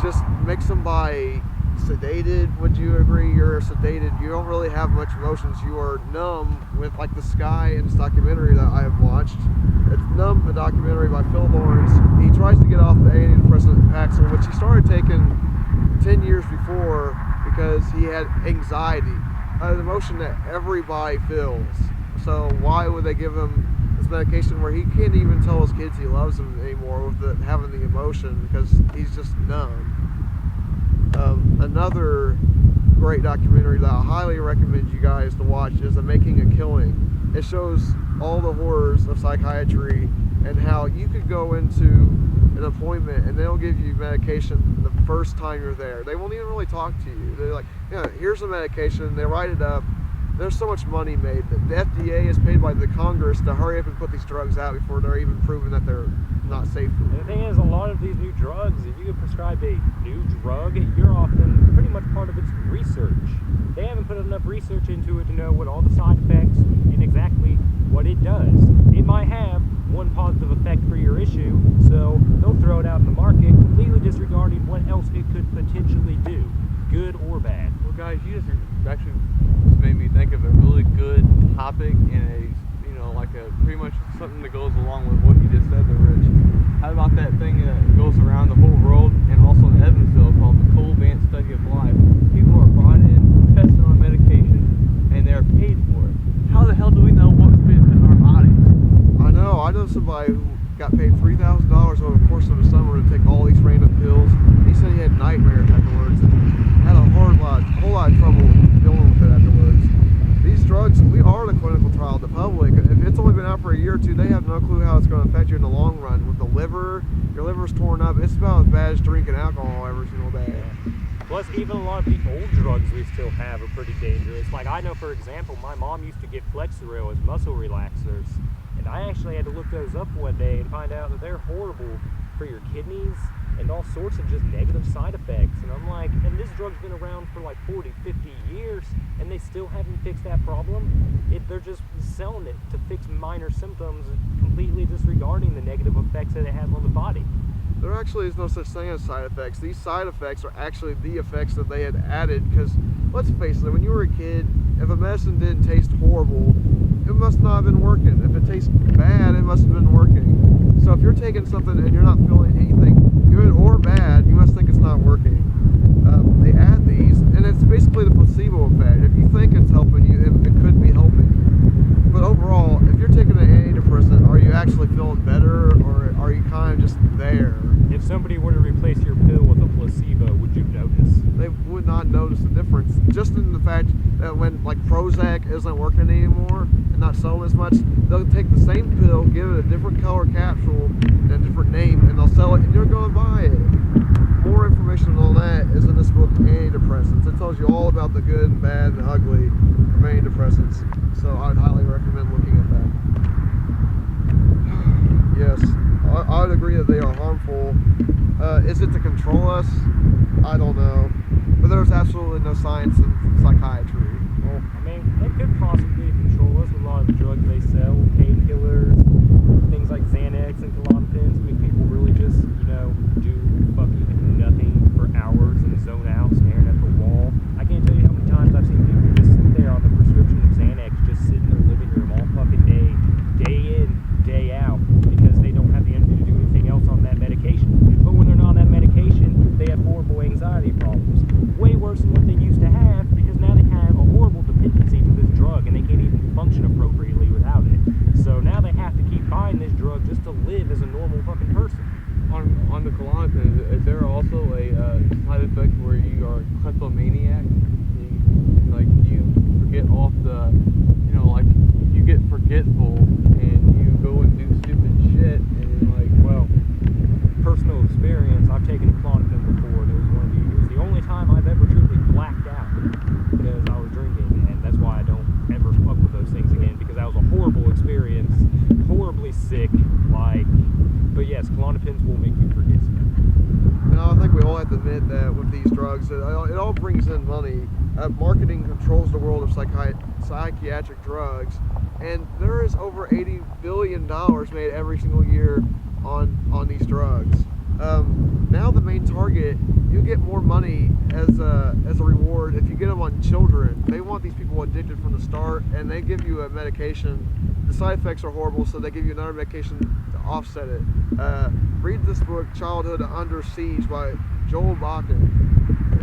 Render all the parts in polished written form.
just make somebody sedated. Would you agree? You're sedated. You don't really have much emotions. You are numb with like the Sky and this documentary that I have watched. It's Numb, a documentary by Phil Lawrence. He tries to get off the antidepressant Paxil, which he started taking 10 years before because he had anxiety, an emotion that everybody feels. So why would they give him this medication where he can't even tell his kids he loves them anymore with having the emotion because he's just numb? Another great documentary that I highly recommend you guys to watch is The Making a Killing. It shows all the horrors of psychiatry and how you could go into an appointment and they'll give you medication the first time you're there. They won't even really talk to you. They're like, yeah, here's the medication. They write it up. There's so much money made. The FDA is paid by the Congress to hurry up and put these drugs out before they're even proven that they're not safe. And the thing is, a lot of these new drugs, if you get prescribed a new drug, you're often pretty much part of its research. They haven't put enough research into it to know what all the side effects and exactly what it does. It might have one positive effect for your issue, so they'll throw it out in the market, completely disregarding what else it could potentially do, good or bad. Well, guys, you just actually made me think of a really good topic and like a pretty much something that goes along with what you just said there, Rich. How about that thing that goes around the whole world and also in Evansville called the Cole-Vance Study of Life? People are brought in, tested on medication, and they're paid for it. How the hell do we know what's being put in our bodies? I know somebody who got paid $3,000 over the course of the summer to take all these random pills. He said he had nightmares afterwards and had a whole lot of trouble dealing with it afterwards. These drugs, we are the clinical trial. The public, if it's only been out for a year or two, they have no clue how it's going to affect you in the long run. With the liver, your liver's torn up. It's about as bad as drinking alcohol every single day. Yeah. Plus, even a lot of the old drugs we still have are pretty dangerous. Like, I know, for example, my mom used to get Flexeril as muscle relaxers, and I actually had to look those up one day and find out that they're horrible for your kidneys and all sorts of just negative side effects. And I'm like, and this drug's been around for like 40, 50 years, and they still haven't fixed that problem? They're just selling it to fix minor symptoms, completely disregarding the negative effects that it has on the body. There actually is no such thing as side effects. These side effects are actually the effects that they had added, because let's face it, when you were a kid, if a medicine didn't taste horrible, it must not have been working. If it tastes bad, it must have been working. So if you're taking something and you're not feeling anything good or bad, you must think it's not working. They add these, and it's basically the placebo effect. If you think it's helping you, it could be helping you. But overall, if you're taking an antidepressant, are you actually feeling better, or are you kind of just there? If somebody were to replace your pill with a placebo, would you notice? They would not notice the difference. Just in the fact that when like Prozac isn't working anymore and not selling as much, they'll take the same pill, give it a different color capsule and a different name, and they'll sell it, and you're going to buy it. More information on that is in this book, Antidepressants. It tells you all about the good and bad and ugly of antidepressants. So I'd highly recommend looking at that. Yes, I would agree that they are harmful. Is it to control us? I don't know. But there's absolutely no science in psychiatry. Well, I mean, they could possibly control us with a lot of the drugs they sell, painkillers, things like Xanax and Klonopins. I mean, people really just, do fucking nothing for hours and zone out, staring at the wall. I can't tell you how many times I've seen people just sit there on the prescription of Xanax, just sit in their living room all fucking day in, day out, because they don't have the energy to do anything else on that medication. But when they're not on that medication, they have horrible anxiety problems. Way worse than what they used to have, because now they have a horrible dependency to this drug and they can't even function appropriately without it. So now they have to keep buying this drug just to live as a normal fucking person. On the Klonopin, is there also a side effect where you are kleptomaniac? You forget off the, you get forgetful and you go and do stupid shit and well, personal experience, I've taken Klonopin before, and it was the only time I've ever truly blacked out because I was drinking, and that's why I don't ever fuck with those things again, because that was a horrible experience, horribly sick, but yes, Klonopins will make you forget stuff. Now, I think we all have to admit that with these drugs, it all brings in money. Marketing controls the world of psychiatric drugs, and there is over $80 billion made every single year on these drugs. Now the main target, you get more money as a reward if you get them on children. They want these people addicted from the start, and they give you a medication. The side effects are horrible, so they give you another medication to offset it. Read this book, Childhood Under Siege by Joel Bakken,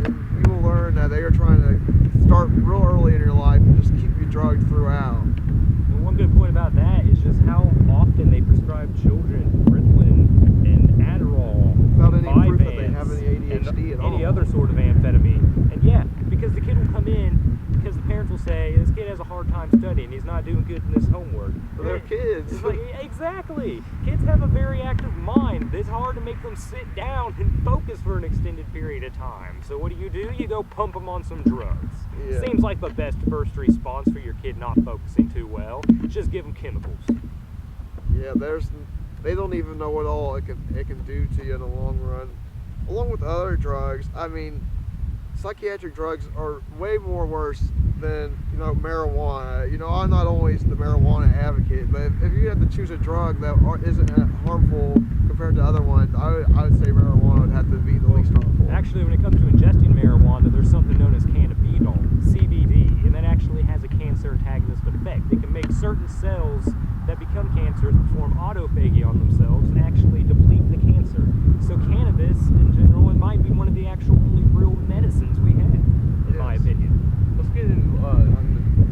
and you will learn that they are trying to start real early in your life and just keep you drugged throughout. And one good point about that is just how often they prescribe children Ritalin and Adderall, Without any proof that Vyvanse, they have any ADHD at all. any other sort of amphetamine. And yeah, because the kid will come in, because the parents will say, this kid has a hard time studying, he's not doing good in his homework. But they're kids. It's like, exactly. Kids have a very active mind. It's hard to make them sit down and focus for an extended period of time. So what do? You go pump them on some drugs. Yeah. Seems like the best first response for your kid not focusing too well. Just give them chemicals. Yeah, they don't even know what all it can do to you in the long run. Along with other drugs, I mean, psychiatric drugs are way more worse than, marijuana. I'm not always the marijuana advocate, but if you had to choose a drug that isn't harmful compared to other ones, I would say marijuana would have to be the least harmful. Actually, when it comes to ingesting marijuana, there's something known as cannabidiol, CBD, and that actually has a cancer antagonist effect. It can make certain cells that become cancerous perform autophagy on themselves and actually deplete the cancer. So cannabis, in general, it might be one of the actual only real medicines we have, in my opinion. Let's get into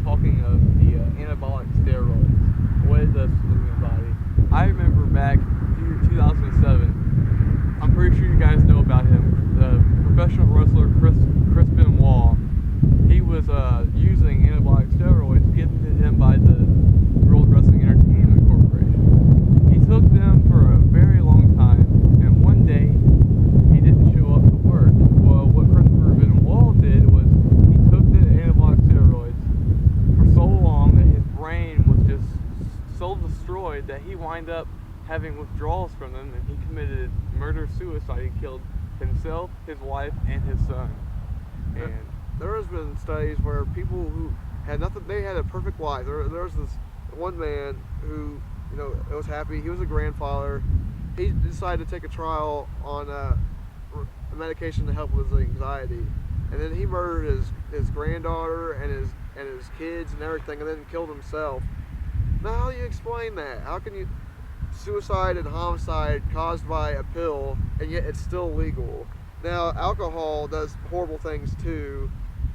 talking of the anabolic steroids. What it does to the human body. I remember back in 2007. I'm pretty sure you guys know about him. The professional wrestler Chris Benoit. He was using anabolic steroids given to him by the World Wrestling Entertainment Corporation. He took them for a very long time, and one day he didn't show up to work. Well, what Christopher Benoit did was he took the anabolic steroids for so long that his brain was just so destroyed that he wound up having withdrawals from them, and he committed murder-suicide. He killed himself, his wife, and his son. And there has been studies where people who had nothing, they had a perfect life. There was this one man who, was happy. He was a grandfather. He decided to take a trial on a medication to help with his anxiety, and then he murdered his granddaughter and his kids and everything, and then killed himself. Now, how do you explain that? How can you suicide and homicide caused by a pill, and yet it's still legal? Now, alcohol does horrible things too,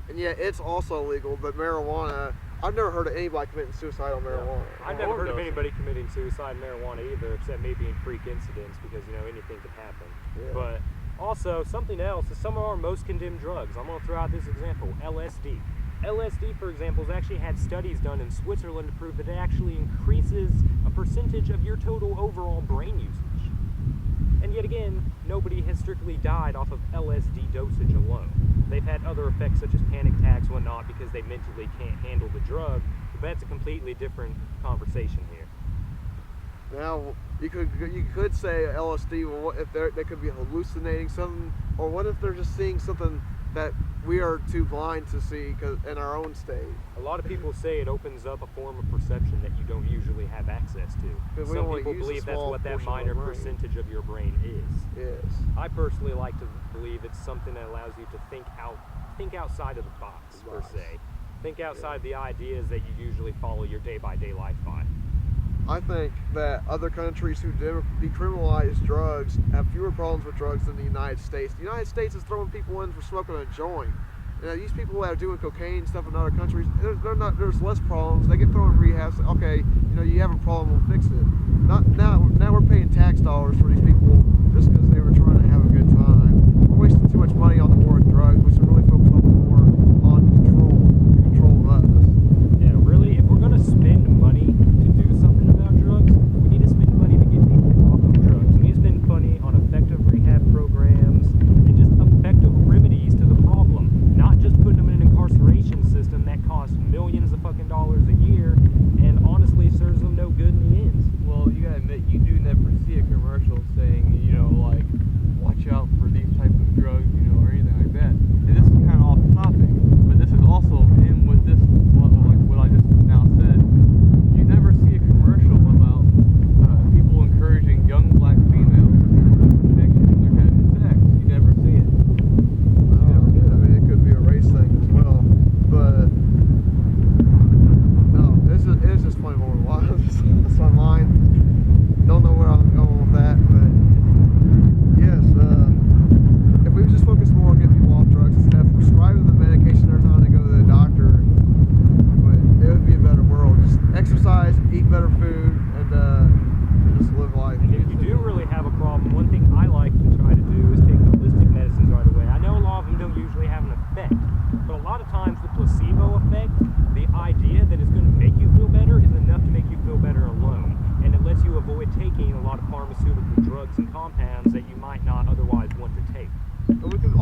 and yet it's also legal, but marijuana, I've never heard of anybody committing suicide on marijuana. I've never heard of anybody committing suicide in marijuana either, except maybe in freak incidents, because, anything could happen. Yeah. But also, something else is some of our most condemned drugs. I'm going to throw out this example, LSD. LSD, for example, has actually had studies done in Switzerland to prove that it actually increases a percentage of your total overall brain usage. And yet again, nobody has strictly died off of LSD dosage alone. They've had other effects such as panic attacks and whatnot because they mentally can't handle the drug, but that's a completely different conversation here. Now, you could say LSD, well, what if they could be hallucinating something, or what if they're just seeing something that we are too blind to see in our own state? A lot of people say it opens up a form of perception that you don't usually have access to. Some people believe that's what that minor percentage of your brain is. Yes. I personally like to believe it's something that allows you to think outside of the box, per se. Think outside the ideas that you usually follow your day-by-day life by. I think that other countries who decriminalize drugs have fewer problems with drugs than the United States. The United States is throwing people in for smoking a joint. These people that are doing cocaine and stuff in other countries, there's less problems. They get thrown in rehab. So, okay, you have a problem, we'll fix it. Now we're paying tax dollars for these people just because they were trying to have a good time. We're wasting too much money on the war with drugs. We should really focus on the war on control of us. Yeah, really, if we're going to spend money to do something about drugs, we need to spend money to get people off of drugs. We need to spend money on effective rehab programs and just effective remedies to the problem, not just putting them in an incarceration system that costs millions of fucking dollars a year and honestly serves them no good in the end. Well, you gotta admit, you do never see a commercial saying,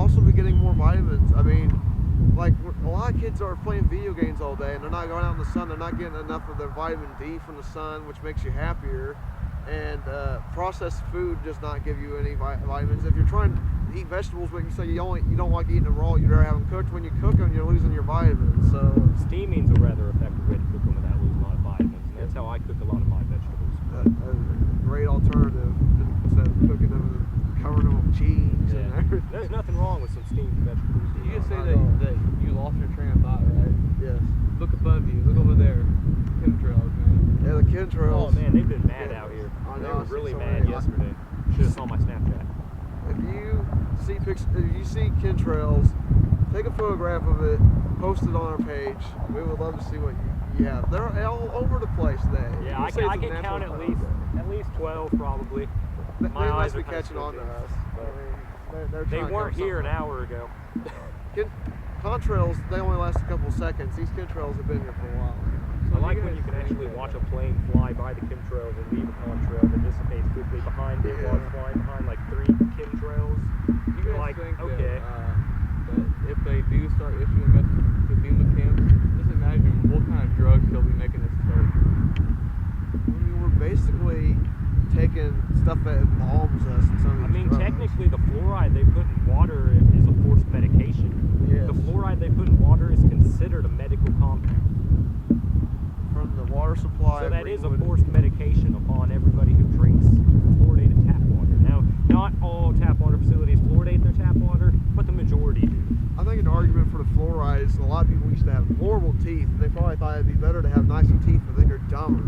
also be getting more vitamins. I mean, like a lot of kids are playing video games all day and they're not going out in the sun. They're not getting enough of their vitamin D from the sun, which makes you happier. And processed food does not give you any vitamins. If you're trying to eat vegetables, but you say you don't like eating them raw, you'd rather have them cooked. When you cook them, you're losing your vitamins. So steaming's a rather effective way to cook them without losing a lot of vitamins, and that's how I cook a lot of my vegetables. That's a great alternative instead of cooking them and covering them with cheese and everything. There's nothing wrong with some steamed vegetables. You just say that you lost your train of thought, right? Yes. Look above you. Look over there. Chemtrails, man. Yeah, the chemtrails. Oh man, they've been mad out here. I They know, were I see really so mad many. yesterday. Should have saw my Snapchat. If you see chemtrails, take a photograph of it, post it on our page. We would love to see what you have. They're all over the place today. Yeah, I can count at least 12 probably. They My eyes must be are kinda catching on to squinting. us. I mean, they're They trying to weren't cover here an something hour ago. up. Contrails, they only last a couple seconds. These chemtrails have been here for a while. I like when you can actually watch a plane fly by the chemtrails and leave a contrail that dissipates quickly behind it while it's flying behind like 3 chemtrails. You guys Like, think okay. that if they do start issuing us the FEMA camps, just imagine what kind of drugs they'll be making us take. I mean, we're basically taking stuff that embalms us in some of I these mean, drugs. technically the fluoride they put in water is a forced medication. Yes. The fluoride they put in water is considered a medical compound. From the water supply. So that is a Greenwood. forced medication upon everybody who drinks fluoridated tap water. Now, not all tap water facilities fluoridate their tap water, but the majority do. I think an argument for the fluoride is a lot of people used to have horrible teeth. They probably thought it'd be better to have nicer teeth, but then they're dumber.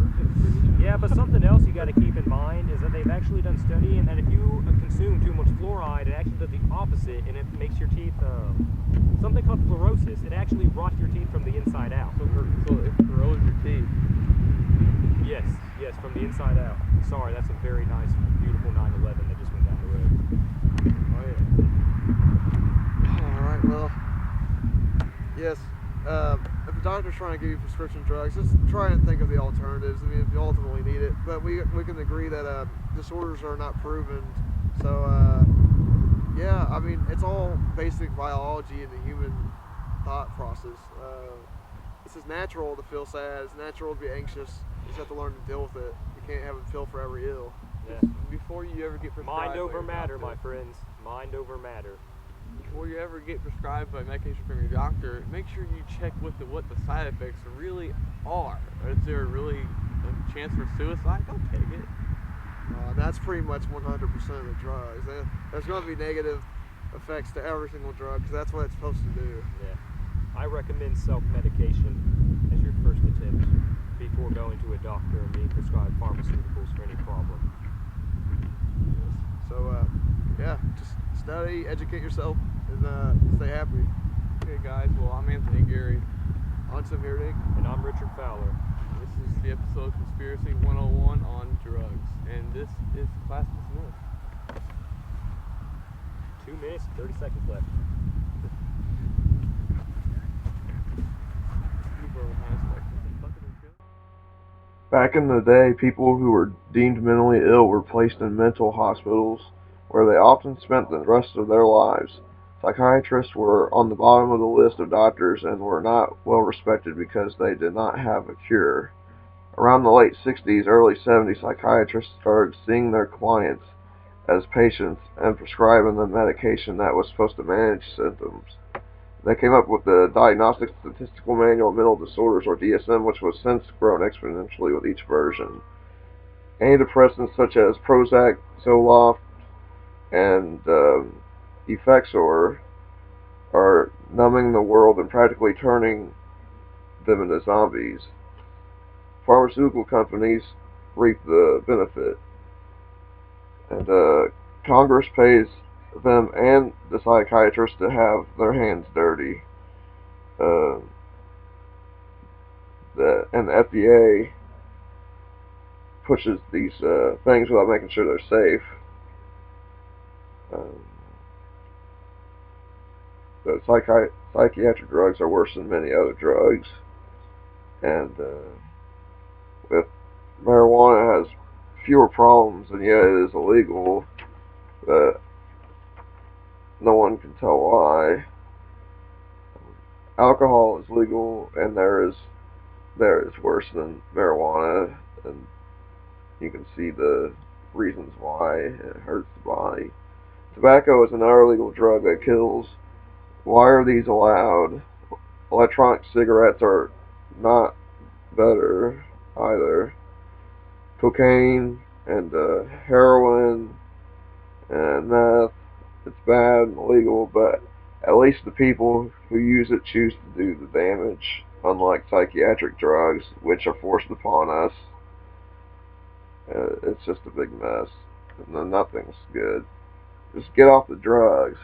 Yeah, but something else you got to keep in mind is that they've actually done studying that if you consume too much fluoride, it actually does the opposite, and it makes your teeth something called fluorosis. It actually rots your teeth from the inside out. So it corrodes your teeth. Yes, from the inside out. Sorry, that's a very nice, beautiful 911 that just went down the road. Oh yeah. All right. Well, yes. If the doctor's trying to give you prescription drugs, just try and think of the alternatives. I mean, if you ultimately need it, but we can agree that disorders are not proven. So yeah, I mean, it's all basic biology in the human thought process. This is natural to feel sad. It's natural to be anxious. You just have to learn to deal with it. You can't have a pill for every ill. Yeah. Before you ever get prescribed Mind over by your matter, doctor, my friends. Mind over matter. Before you ever get prescribed by medication from your doctor, make sure you check what the side effects really are. Is there really a chance for suicide? Don't take it. That's pretty much 100% of the drugs. There's going to be negative effects to every single drug because that's what it's supposed to do. Yeah. I recommend self-medication as your first attempt before going to a doctor and being prescribed pharmaceuticals for any problem. So, yeah, just study, educate yourself, and stay happy. Okay, guys. Well, I'm Anthony Geary. I'm Heerdink. And I'm Richard Fowler. This is the episode Conspiracy 101 on drugs, and this is class dismissed. 2 minutes, 30 seconds left. Back in the day, people who were deemed mentally ill were placed in mental hospitals, where they often spent the rest of their lives. Psychiatrists were on the bottom of the list of doctors and were not well respected because they did not have a cure. Around the late 60s, early 70s, psychiatrists started seeing their clients as patients and prescribing them medication that was supposed to manage symptoms. They came up with the Diagnostic Statistical Manual of Mental Disorders, or DSM, which was since grown exponentially with each version. Antidepressants such as Prozac, Zoloft, and Effexor are numbing the world and practically turning them into zombies. Pharmaceutical companies reap the benefit, and Congress pays them and the psychiatrists to have their hands dirty. And the FDA pushes these things without making sure they're safe. The psychiatric drugs are worse than many other drugs, and with marijuana, it has fewer problems, and yet it is illegal. no one can tell why. Alcohol is legal, and there is worse than marijuana, and you can see the reasons why it hurts the body. Tobacco is another illegal drug that kills. Why are these allowed? Electronic cigarettes are not better either. Cocaine and heroin and meth, it's bad and illegal, but at least the people who use it choose to do the damage, unlike psychiatric drugs, which are forced upon us. It's just a big mess. And nothing's good. Just get off the drugs.